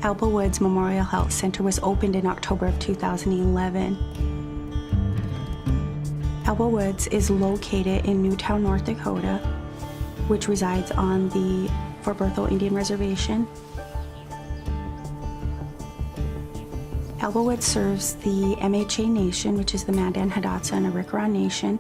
Elba Woods Memorial Health Center was opened in October of 2011. Elba Woods is located in Newtown, North Dakota, which resides on the Fort Berthold Indian Reservation. Elba Woods serves the MHA Nation, which is the Mandan, Hidatsa, and Arikara Nation.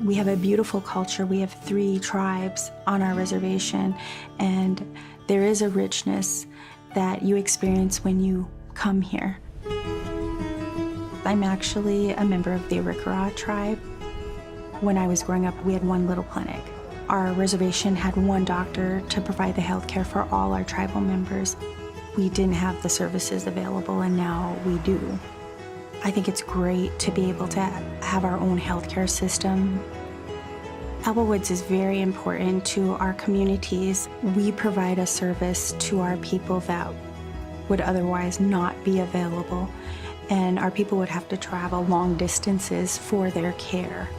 We have a beautiful culture. We have 3 tribes on our reservation, and there is a richness that you experience when you come here. I'm actually a member of the Arikara tribe. When I was growing up, we had 1 little clinic. Our reservation had 1 doctor to provide the health care for all our tribal members. We didn't have the services available, and now we do. I think it's great to be able to have our own healthcare system. Elba Woods is very important to our communities. We provide a service to our people that would otherwise not be available, and our people would have to travel long distances for their care.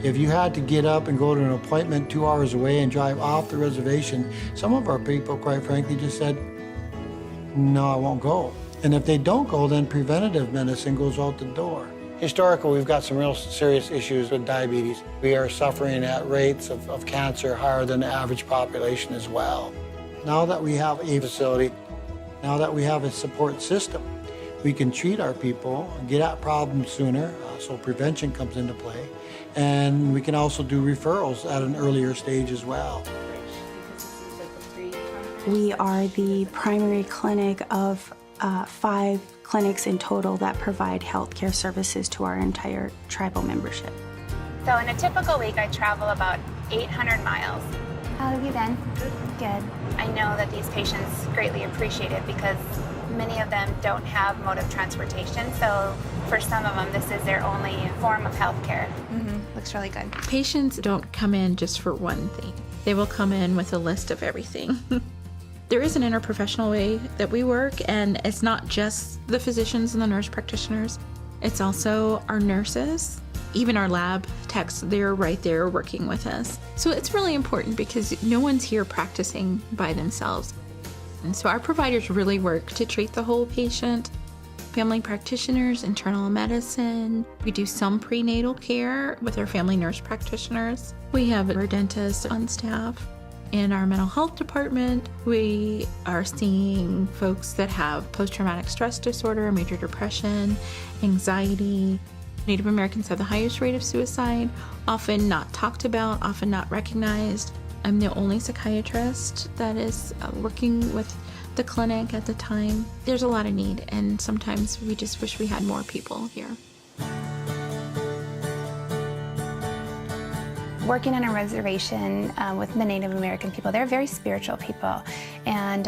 If you had to get up and go to an appointment 2 hours away and drive off the reservation, some of our people, quite frankly, just said, no, I won't go. And if they don't go, then preventative medicine goes out the door. Historically, we've got some real serious issues with diabetes. We are suffering at rates of cancer higher than the average population as well. Now that we have a facility, now that we have a support system, we can treat our people and get at problems sooner, so prevention comes into play. And we can also do referrals at an earlier stage as well. We are the primary clinic of 5 clinics in total that provide healthcare services to our entire tribal membership. So in a typical week, I travel about 800 miles. How have you been? Good. I know that these patients greatly appreciate it because many of them don't have mode of transportation, so for some of them, this is their only form of health care. Looks really good. Patients don't come in just for one thing. They will come in with a list of everything. There is an interprofessional way that we work, and it's not just the physicians and the nurse practitioners. It's also our nurses, even our lab techs, they're right there working with us. So it's really important because no one's here practicing by themselves. And so our providers really work to treat the whole patient. Family practitioners, internal medicine. We do some prenatal care with our family nurse practitioners. We have our dentist on staff. In our mental health department, we are seeing folks that have post-traumatic stress disorder, major depression, anxiety. Native Americans have the highest rate of suicide, often not talked about, often not recognized. I'm the only psychiatrist that is working with the clinic at the time. There's a lot of need, and sometimes we just wish we had more people here. Working on a reservation with the Native American people, they're very spiritual people, and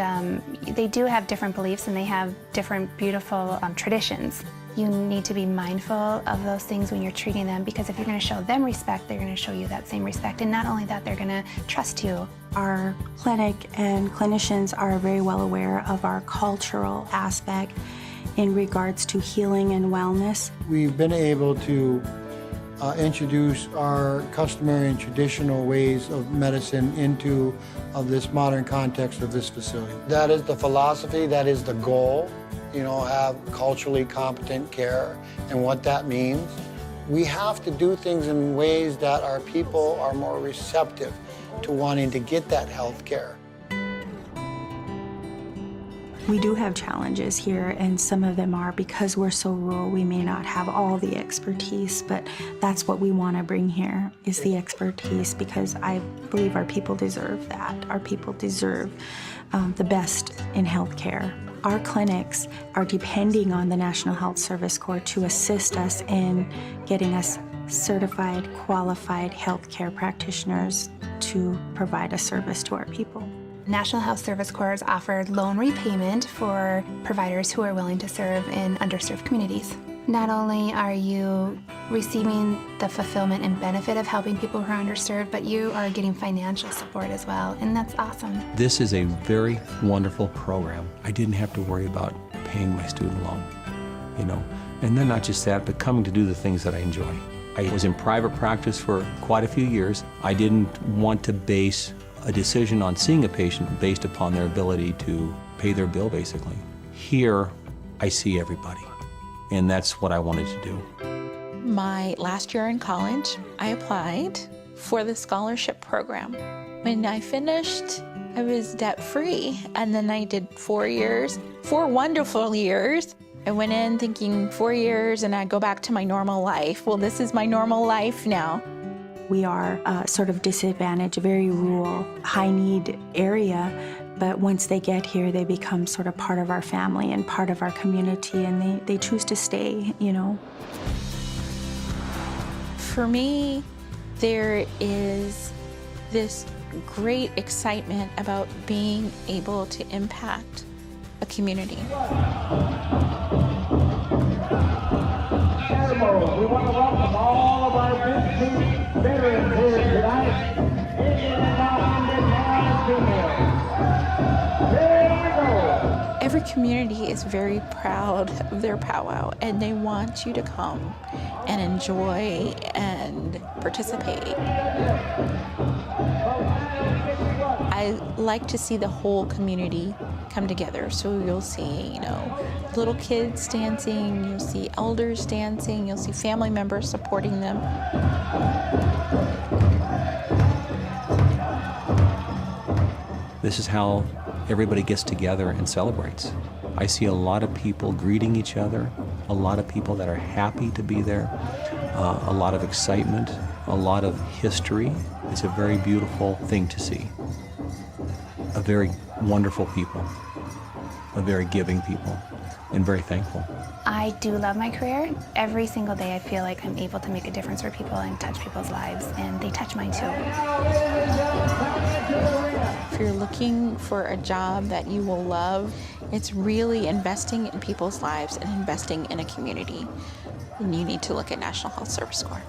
they do have different beliefs and they have different beautiful traditions. You need to be mindful of those things when you're treating them, because if you're going to show them respect, they're going to show you that same respect, and not only that, they're going to trust you. Our clinic and clinicians are very well aware of our cultural aspect in regards to healing and wellness. We've been able to introduce our customary and traditional ways of medicine into this modern context of this facility. That is the philosophy, that is the goal, have culturally competent care, and what that means. We have to do things in ways that our people are more receptive to wanting to get that health care. We do have challenges here, and some of them are because we're so rural, we may not have all the expertise, but that's what we want to bring here, is the expertise, because I believe our people deserve that. Our people deserve the best in healthcare. Our clinics are depending on the National Health Service Corps to assist us in getting us certified, qualified healthcare practitioners to provide a service to our people. National Health Service Corps has offered loan repayment for providers who are willing to serve in underserved communities. Not only are you receiving the fulfillment and benefit of helping people who are underserved, but you are getting financial support as well, and that's awesome. This is a very wonderful program. I didn't have to worry about paying my student loan, And then not just that, but coming to do the things that I enjoy. I was in private practice for quite a few years. I didn't want to base a decision on seeing a patient based upon their ability to pay their bill, basically. Here, I see everybody, and that's what I wanted to do. My last year in college, I applied for the scholarship program. When I finished, I was debt-free, and then I did 4 years, 4 wonderful years. I went in thinking 4 years and I'd go back to my normal life. Well, this is my normal life now. We are sort of disadvantaged, very rural, high-need area, but once they get here, they become sort of part of our family and part of our community, and they choose to stay, you know. For me, there is this great excitement about being able to impact a community. We want to welcome all of our big veterans here tonight. Indian and non-Indian, male and female. Here we go. Every community is very proud of their powwow, and they want you to come and enjoy and participate. I like to see the whole community come together. So you'll see, little kids dancing, you'll see elders dancing, you'll see family members supporting them. This is how everybody gets together and celebrates. I see a lot of people greeting each other, a lot of people that are happy to be there, a lot of excitement, a lot of history. It's a very beautiful thing to see. A very wonderful people, a very giving people, and very thankful. I do love my career. Every single day I feel like I'm able to make a difference for people and touch people's lives, and they touch mine too. If you're looking for a job that you will love, it's really investing in people's lives and investing in a community. And you need to look at National Health Service Corps.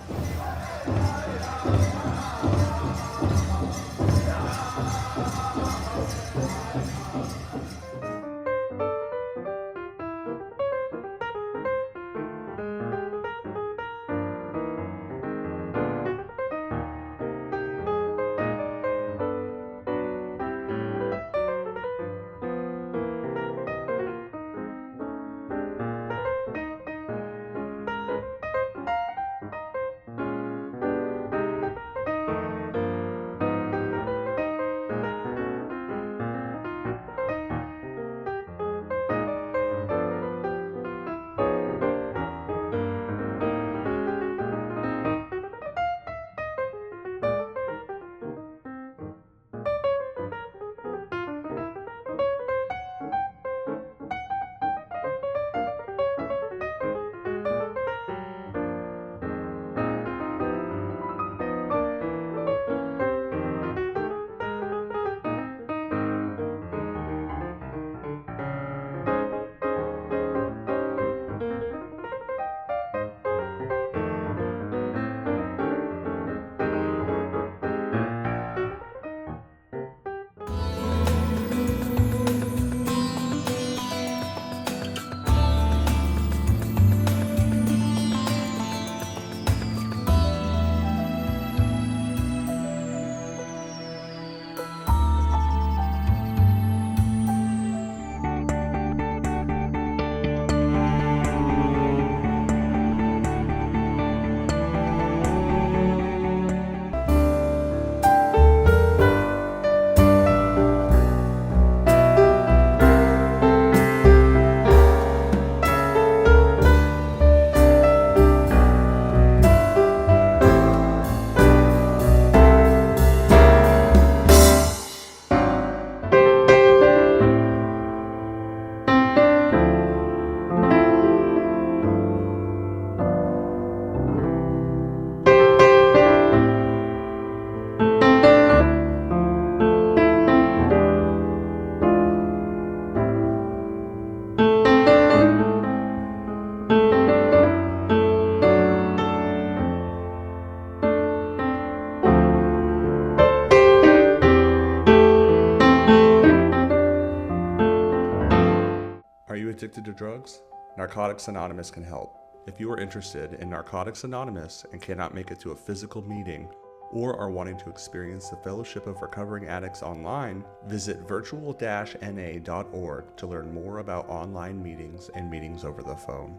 addicted to drugs? Narcotics Anonymous can help. If you are interested in Narcotics Anonymous and cannot make it to a physical meeting or are wanting to experience the Fellowship of Recovering Addicts online, visit virtual-na.org to learn more about online meetings and meetings over the phone.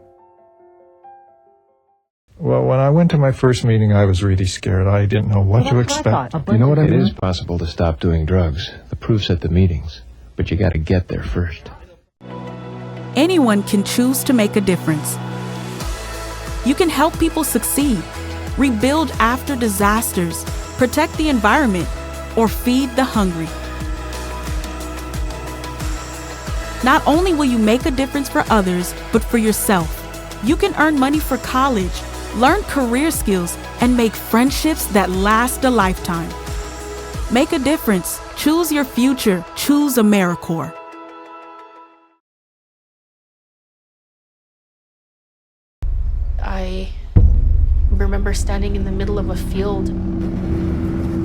Well, when I went to my first meeting, I was really scared. I didn't know what to expect. You know what I mean? It is possible to stop doing drugs. The proof's at the meetings. But you gotta get there first. Anyone can choose to make a difference. You can help people succeed, rebuild after disasters, protect the environment, or feed the hungry. Not only will you make a difference for others, but for yourself. You can earn money for college, learn career skills, and make friendships that last a lifetime. Make a difference. Choose your future. Choose AmeriCorps. I remember standing in the middle of a field,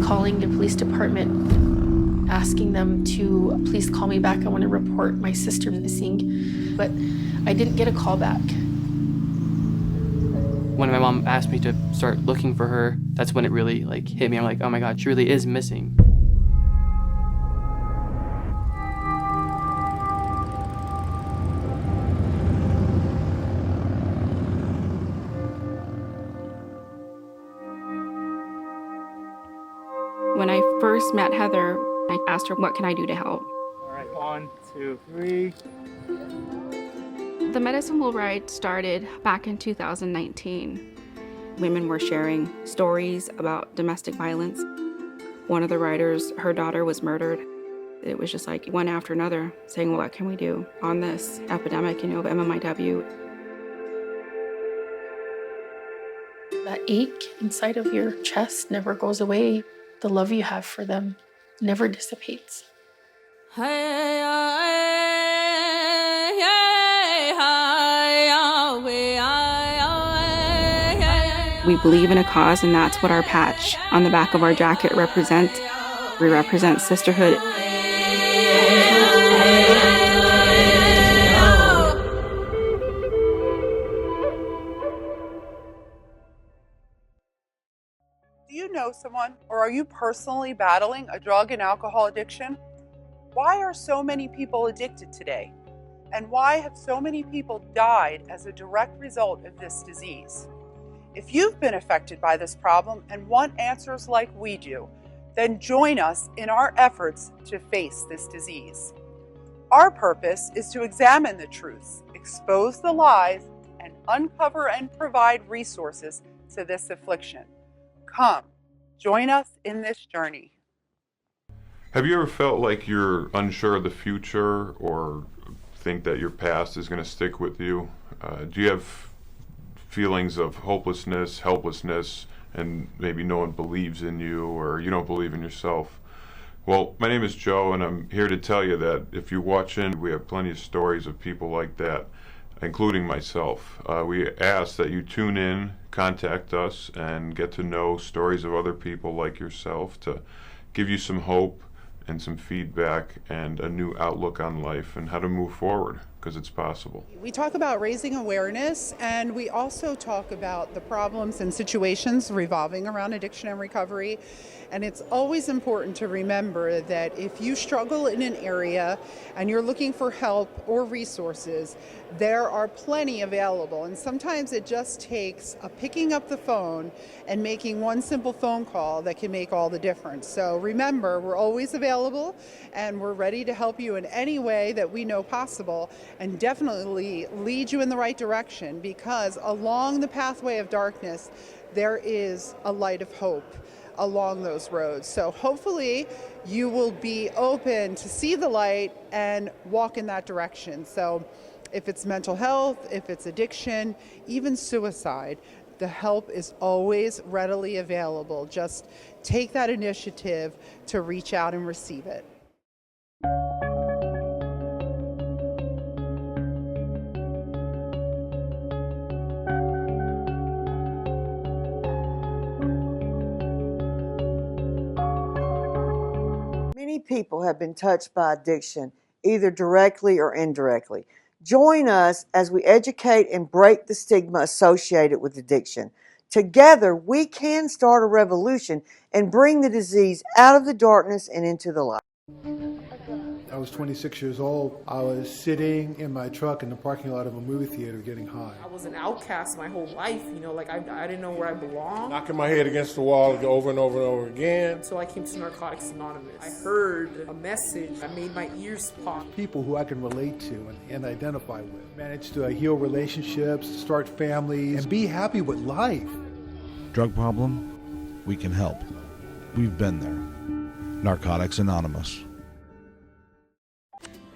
calling the police department, asking them to please call me back. I want to report my sister missing. But I didn't get a call back. When my mom asked me to start looking for her, that's when it really hit me. I'm like, oh my God, she really is missing. When I first met Heather, I asked her, what can I do to help? All right, 1, 2, 3. The Medicine Wheel Ride started back in 2019. Women were sharing stories about domestic violence. One of the riders, her daughter was murdered. It was just like one after another saying, what can we do on this epidemic, of MMIW? That ache inside of your chest never goes away. The love you have for them never dissipates. We believe in a cause, and that's what our patch on the back of our jacket represents. We represent sisterhood. Do you know someone, or are you personally battling a drug and alcohol addiction? Why are so many people addicted today? And why have so many people died as a direct result of this disease? If you've been affected by this problem and want answers like we do, then join us in our efforts to face this disease. Our purpose is to examine the truths, expose the lies, and uncover and provide resources to this affliction. Come, join us in this journey. Have you ever felt like you're unsure of the future or think that your past is going to stick with you? Do you have feelings of hopelessness, helplessness, and maybe no one believes in you or you don't believe in yourself? Well, my name is Joe, and I'm here to tell you that if you watch in, we have plenty of stories of people like that, including myself. We ask that you tune in, contact us, and get to know stories of other people like yourself to give you some hope and some feedback and a new outlook on life and how to move forward, because it's possible. We talk about raising awareness, and we also talk about the problems and situations revolving around addiction and recovery. And it's always important to remember that if you struggle in an area and you're looking for help or resources, there are plenty available. And sometimes it just takes picking up the phone and making one simple phone call that can make all the difference. So remember, we're always available and we're ready to help you in any way that we know possible, and definitely lead you in the right direction, because along the pathway of darkness, there is a light of hope along those roads. So hopefully you will be open to see the light and walk in that direction. So if it's mental health, if it's addiction, even suicide, the help is always readily available. Just take that initiative to reach out and receive it. Many people have been touched by addiction, either directly or indirectly. Join us as we educate and break the stigma associated with addiction. Together, we can start a revolution and bring the disease out of the darkness and into the light. I was 26 years old. I was sitting in my truck in the parking lot of a movie theater getting high. I was an outcast my whole life, you know, like I didn't know where I belonged. Knocking my head against the wall over and over and over again. So I came to Narcotics Anonymous. I heard a message that made my ears pop. People who I can relate to and identify with. Managed to heal relationships, start families, and be happy with life. Drug problem? We can help. We've been there. Narcotics Anonymous.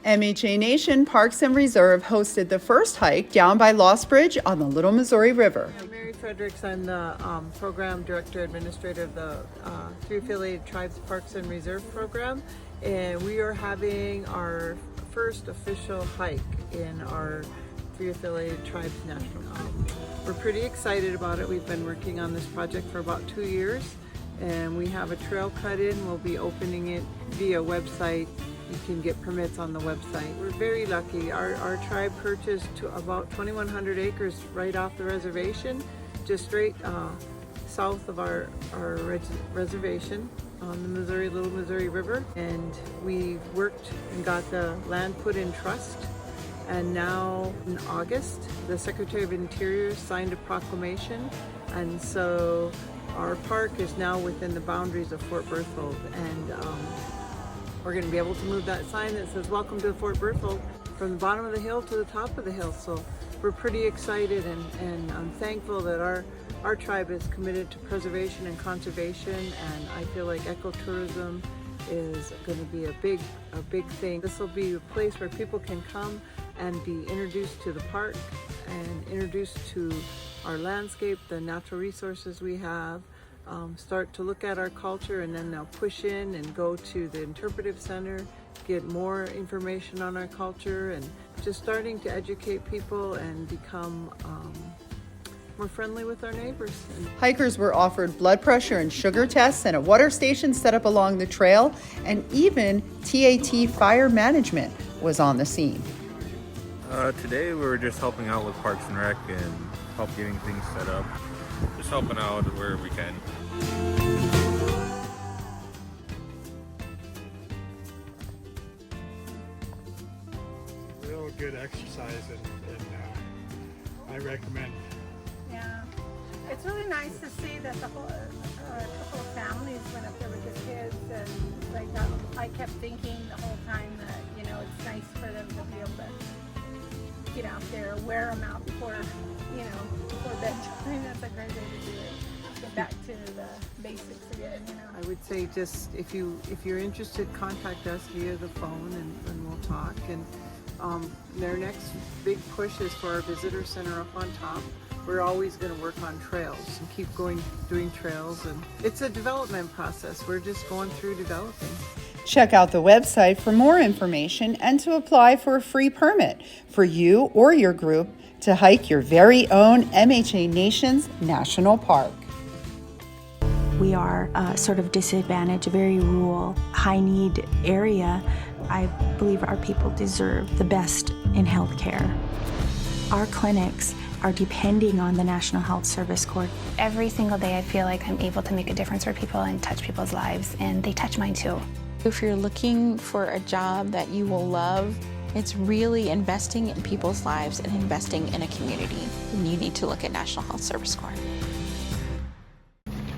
MHA Nation Parks and Reserve hosted the first hike down by Lost Bridge on the Little Missouri River. Mary Fredericks, I'm the Program Director Administrator of the 3 Affiliated Tribes Parks and Reserve Program, and we are having our first official hike in our 3 Affiliated Tribes National Park. We're pretty excited about it. We've been working on this project for about 2 years, and we have a trail cut in. We'll be opening it via website. You can get permits on the website. We're very lucky. Our tribe purchased about 2,100 acres right off the reservation, just straight south of our reservation on the Little Missouri River. And we worked and got the land put in trust. And now in August, the Secretary of Interior signed a proclamation. And so our park is now within the boundaries of Fort Berthold. And we're going to be able to move that sign that says "Welcome to Fort Berthold" from the bottom of the hill to the top of the hill. So we're pretty excited, and I'm thankful that our tribe is committed to preservation and conservation, and I feel like ecotourism is going to be a big thing. This will be a place where people can come and be introduced to the park and introduced to our landscape, the natural resources we have. Start to look at our culture, and then they'll push in and go to the interpretive center, get more information on our culture, and just starting to educate people and become more friendly with our neighbors. Hikers were offered blood pressure and sugar tests and a water station set up along the trail, and even TAT Fire Management was on the scene. Today we were just helping out with Parks and Rec and help getting things set up. Just helping out where we can. Real good exercise, and I recommend. Yeah, it's really nice to see that the whole couple of families went up there with the kids, and like I kept thinking the whole time that it's nice for them to be able to get out there, wear them out before bedtime. That's a great way to do it. Get back to the basics again. I would say just if you're interested, contact us via the phone, and we'll talk. And their next big push is for our visitor center up on top. We're always going to work on trails and keep doing trails, and it's a development process. We're just going through developing. Check out the website for more information and to apply for a free permit for you or your group to hike your very own MHA Nations National Park. We are sort of disadvantaged, a very rural, high-need area. I believe our people deserve the best in healthcare. Our clinics are depending on the National Health Service Corps. Every single day I feel like I'm able to make a difference for people and touch people's lives, and they touch mine too. If you're looking for a job that you will love, it's really investing in people's lives and investing in a community. And you need to look at National Health Service Corps.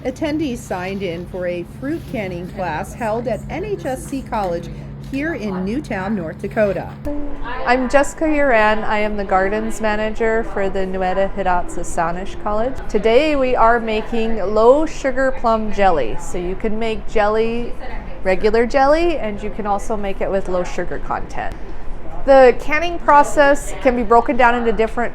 Attendees signed in for a fruit canning class held at NHSC College here in Newtown, North Dakota. I'm Jessica Uran. I am the gardens manager for the Nueda Hidatsa Sanish College. Today we are making low sugar plum jelly. So you can make jelly, regular jelly, and you can also make it with low sugar content. The canning process can be broken down into different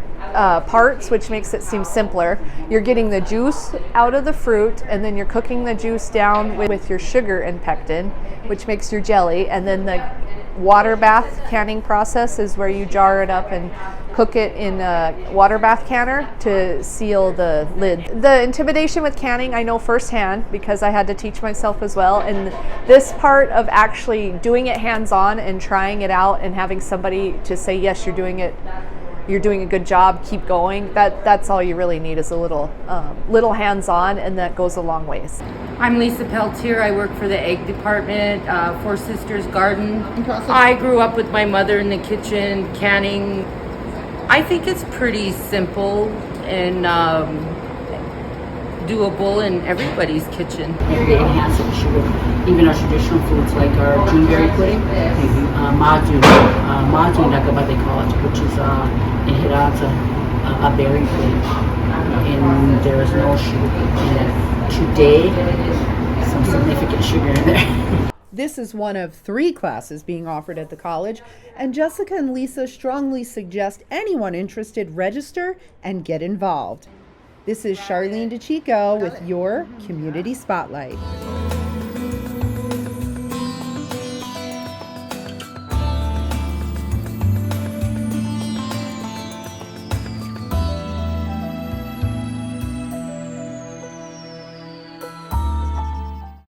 parts, which makes it seem simpler. You're getting the juice out of the fruit, and then you're cooking the juice down with your sugar and pectin, which makes your jelly. And then the water bath canning process is where you jar it up and cook it in a water bath canner to seal the lid. The intimidation with canning I know firsthand because I had to teach myself as well, and this part of actually doing it hands-on and trying it out and having somebody to say yes, you're doing it you're doing a good job, keep going. That's all you really need is a little hands-on, and that goes a long ways. I'm Lisa Peltier. I work for the egg department, Four Sisters Garden. I grew up with my mother in the kitchen canning. I think it's pretty simple and doable in everybody's kitchen. Every day enhancing sugar, even our traditional foods like our Juneberry pudding, Maju Nakaba they call it, which is in Hirata, a berry pudding, and there is no sugar in it. Today, some significant sugar in there. This is one of 3 classes being offered at the college, and Jessica and Lisa strongly suggest anyone interested register and get involved. This is Charlene DeChico with your Community Spotlight.